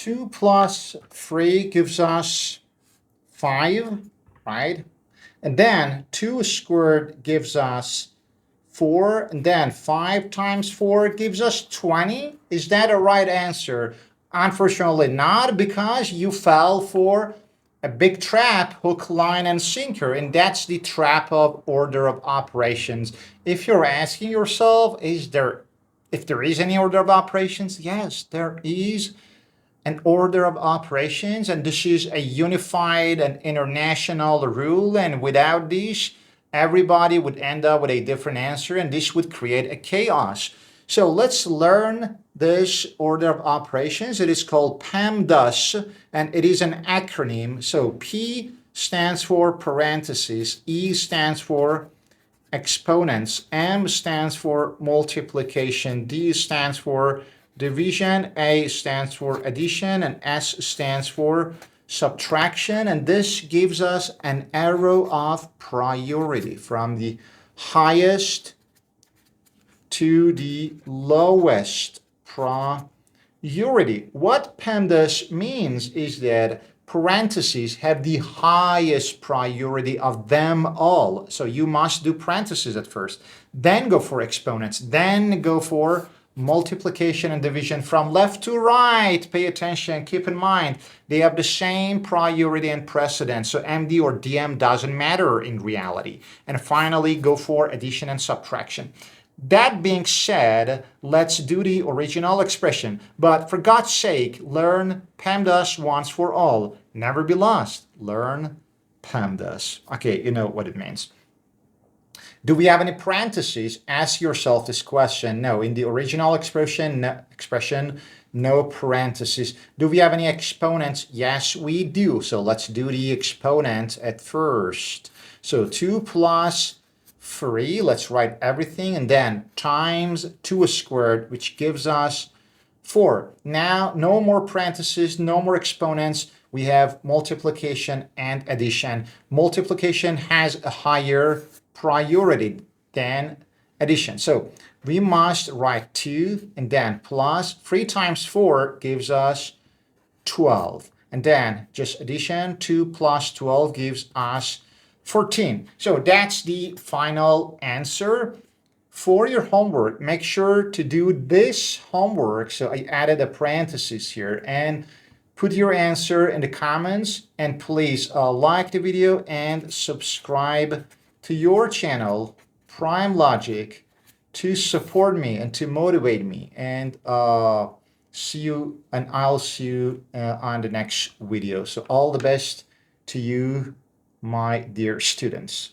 2 plus 3 gives us 5, right? And then 2 squared gives us 4, and then 5 times 4 gives us 20. Is that a right answer? Unfortunately not, because you fell for a big trap, hook, line, and sinker, and that's the trap of order of operations. If you're asking yourself, if there is any order of operations, yes, there is an order of operations, and this is a unified and international rule, and without this everybody would end up with a different answer, and this would create a chaos. So let's learn this order of operations. It is called PEMDAS, and it is an acronym. So P stands for parentheses, E stands for exponents, M stands for multiplication, D stands for division, A stands for addition, and S stands for subtraction. And this gives us an arrow of priority from the highest to the lowest priority. What PEMDAS means is that parentheses have the highest priority of them all. So you must do parentheses at first, then go for exponents, then go for multiplication and division from left to right. Pay attention, keep in mind, they have the same priority and precedence. So MD or DM doesn't matter in reality. And finally, go for addition and subtraction. That being said, let's do the original expression. But for God's sake, learn PEMDAS once for all. Never be lost. Learn PEMDAS. Okay, you know what it means. Do we have any parentheses? Ask yourself this question. No, in the original expression, no parentheses. Do we have any exponents? Yes, we do. So let's do the exponent at first. So 2 plus 3, let's write everything, and then times 2 squared, which gives us 4. Now, no more parentheses, no more exponents. We have multiplication and addition. Multiplication has a higher priority than addition. So we must write 2 and then plus 3 times 4 gives us 12. And then just addition, 2 plus 12 gives us 14. So that's the final answer. For your homework, make sure to do this homework. So I added a parenthesis here, and put your answer in the comments, and please like the video and subscribe to your channel, Prime Logic, to support me and to motivate me. And I'll see you on the next video. So all the best to you, my dear students.